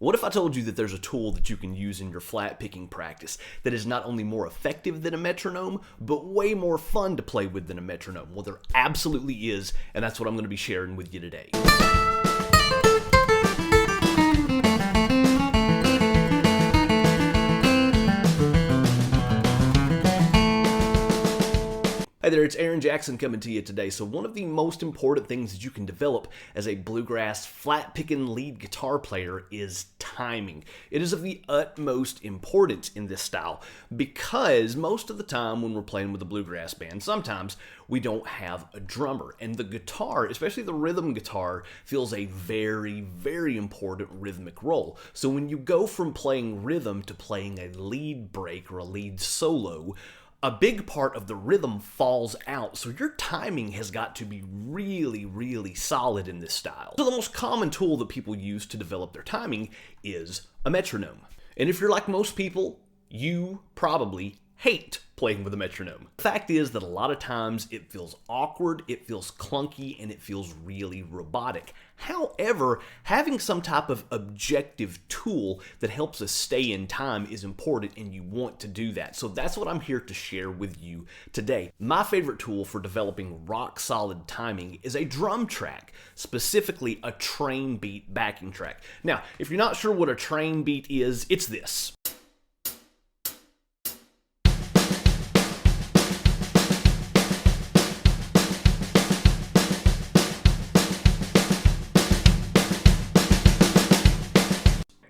What if I told you that there's a tool that you can use in your flat picking practice that is not only more effective than a metronome, but way more fun to play with than a metronome? Well, there absolutely is, and that's what I'm going to be sharing with you today. Hey there, it's Aaron Jackson coming to you today. So one of the most important things that you can develop as a bluegrass flat-picking lead guitar player is timing. It is of the utmost importance in this style because most of the time when we're playing with a bluegrass band, sometimes we don't have a drummer. And the guitar, especially the rhythm guitar, fills a very, very important rhythmic role. So when you go from playing rhythm to playing a lead break or a lead solo, a big part of the rhythm falls out, so your timing has got to be really, really solid in this style. So the most common tool that people use to develop their timing is a metronome. And if you're like most people, you probably hate playing with a metronome. The fact is that a lot of times it feels awkward, it feels clunky, and it feels really robotic. However, having some type of objective tool that helps us stay in time is important, and you want to do that. So that's what I'm here to share with you today. My favorite tool for developing rock-solid timing is a drum track, specifically a train beat backing track. Now, if you're not sure what a train beat is, it's this.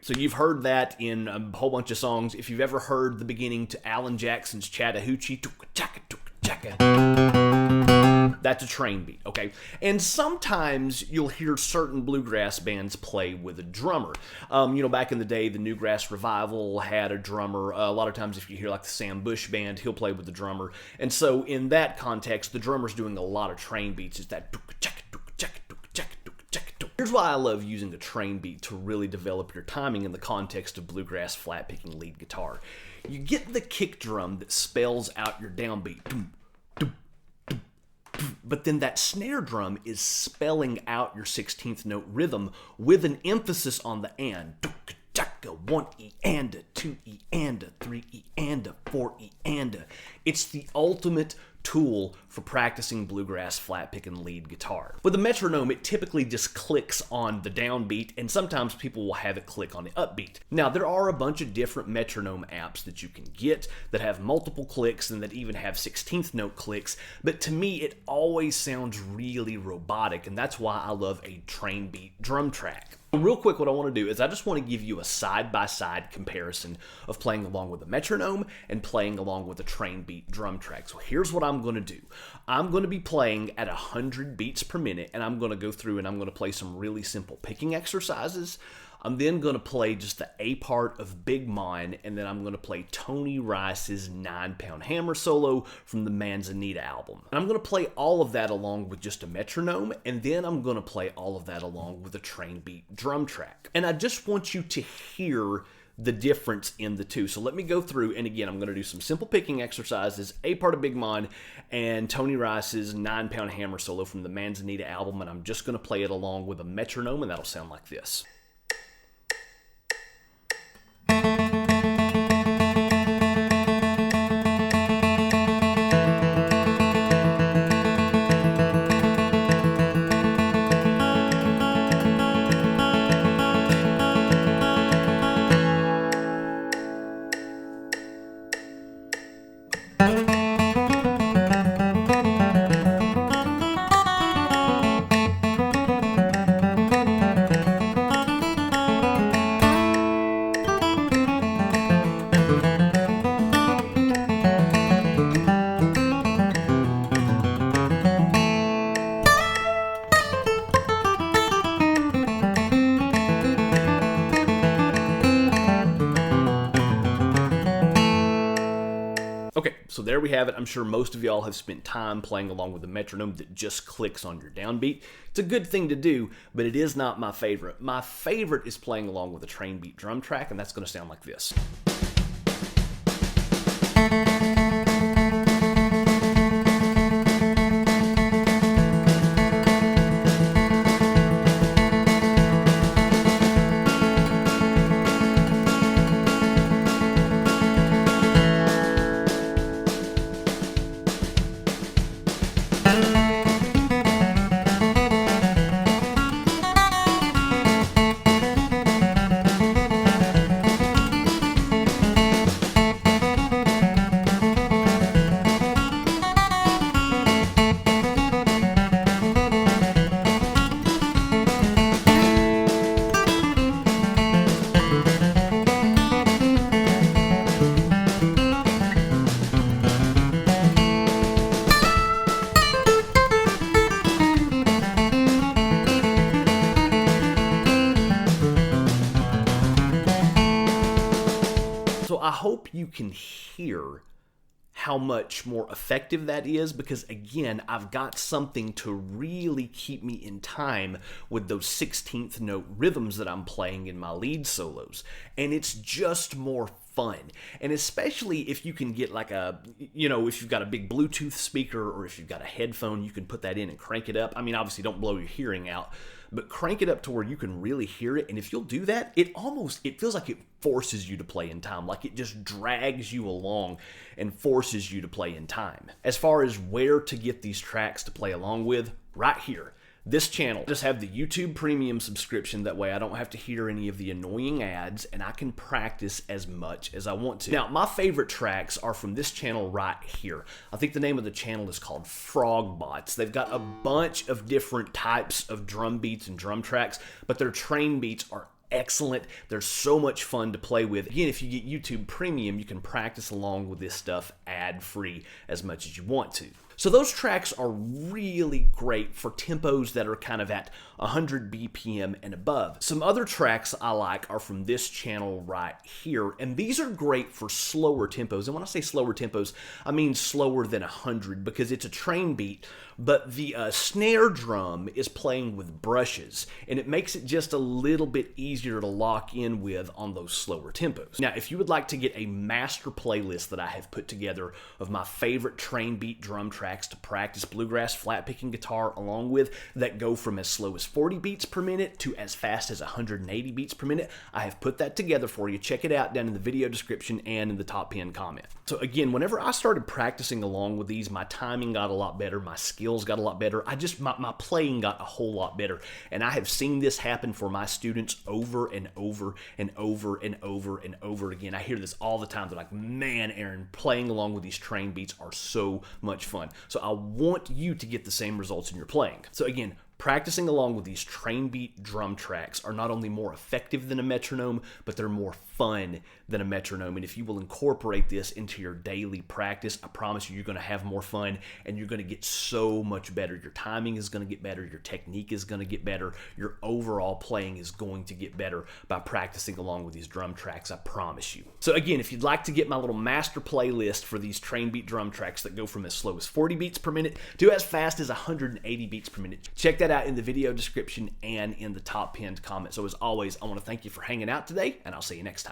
So you've heard that in a whole bunch of songs. If you've ever heard the beginning to Alan Jackson's Chattahoochee, that's a train beat, okay? And sometimes you'll hear certain bluegrass bands play with a drummer. Back in the day, the Newgrass Revival had a drummer. A lot of times if you hear like the Sam Bush Band, he'll play with the drummer. And so in that context, the drummer's doing a lot of train beats. It's that Here's why I love using a train beat to really develop your timing in the context of bluegrass flat-picking lead guitar. You get the kick drum that spells out your downbeat, but then that snare drum is spelling out your 16th note rhythm with an emphasis on the and. 1 E and a, 2 E and a, 3 E and a, 4 E and a. It's the ultimate tool for practicing bluegrass flat-picking lead guitar. With a metronome, it typically just clicks on the downbeat, and sometimes people will have it click on the upbeat. Now, there are a bunch of different metronome apps that you can get that have multiple clicks and that even have 16th note clicks, but to me, it always sounds really robotic, and that's why I love a train beat drum track. Real quick, what I want to do is I just want to give you a side-by-side comparison of playing along with a metronome and playing along with a train beat drum track. So here's what I'm going to do. I'm going to be playing at 100 beats per minute, and I'm going to go through and I'm going to play some really simple picking exercises. I'm then going to play just the A part of Big Mine, and then I'm going to play Tony Rice's 9-pound hammer solo from the Manzanita album. And I'm going to play all of that along with just a metronome, and then I'm going to play all of that along with a train beat drum track. And I just want you to hear the difference in the two. So let me go through, and again, I'm going to do some simple picking exercises, A part of Big Mine, and Tony Rice's 9-pound hammer solo from the Manzanita album, and I'm just going to play it along with a metronome, and that'll sound like this. Okay, so there we have it. I'm sure most of y'all have spent time playing along with a metronome that just clicks on your downbeat. It's a good thing to do, but it is not my favorite. My favorite is playing along with a train beat drum track, and that's going to sound like this. So I hope you can hear how much more effective that is, because again, I've got something to really keep me in time with those 16th note rhythms that I'm playing in my lead solos. And it's just more fun. And especially if you can get like a, if you've got a big Bluetooth speaker or if you've got a headphone, you can put that in and crank it up. I mean, obviously don't blow your hearing out, but crank it up to where you can really hear it. And if you'll do that, it feels like it forces you to play in time. Like it just drags you along and forces you to play in time. As far as where to get these tracks to play along with, right here. This channel, just have the YouTube Premium subscription. That way I don't have to hear any of the annoying ads and I can practice as much as I want to. Now, my favorite tracks are from this channel right here. I think the name of the channel is called Frogbots. They've got a bunch of different types of drum beats and drum tracks, but their train beats are excellent. They're so much fun to play with. Again, if you get YouTube Premium, you can practice along with this stuff ad-free as much as you want to. So those tracks are really great for tempos that are kind of at 100 BPM and above. Some other tracks I like are from this channel right here, and these are great for slower tempos. And when I say slower tempos, I mean slower than 100, because it's a train beat, but the snare drum is playing with brushes, and it makes it just a little bit easier to lock in with on those slower tempos. Now, if you would like to get a master playlist that I have put together of my favorite train beat drum tracks to practice bluegrass flat picking guitar along with, that go from as slow as 40 beats per minute to as fast as 180 beats per minute, I have put that together for you. Check it out down in the video description and in the top pinned comment. So again, whenever I started practicing along with these, my timing got a lot better, my skills got a lot better, my playing got a whole lot better, and I have seen this happen for my students over and over and over and over and over again. I hear this all the time. They're like, man, Aaron, playing along with these train beats are so much fun. So I want you to get the same results in your playing. So again, practicing along with these train beat drum tracks are not only more effective than a metronome, but they're more fun than a metronome. And if you will incorporate this into your daily practice, I promise you, you're going to have more fun and you're going to get so much better. Your timing is going to get better. Your technique is going to get better. Your overall playing is going to get better by practicing along with these drum tracks, I promise you. So again, if you'd like to get my little master playlist for these train beat drum tracks that go from as slow as 40 beats per minute to as fast as 180 beats per minute, check that out in the video description and in the top pinned comment. So as always, I want to thank you for hanging out today, and I'll see you next time.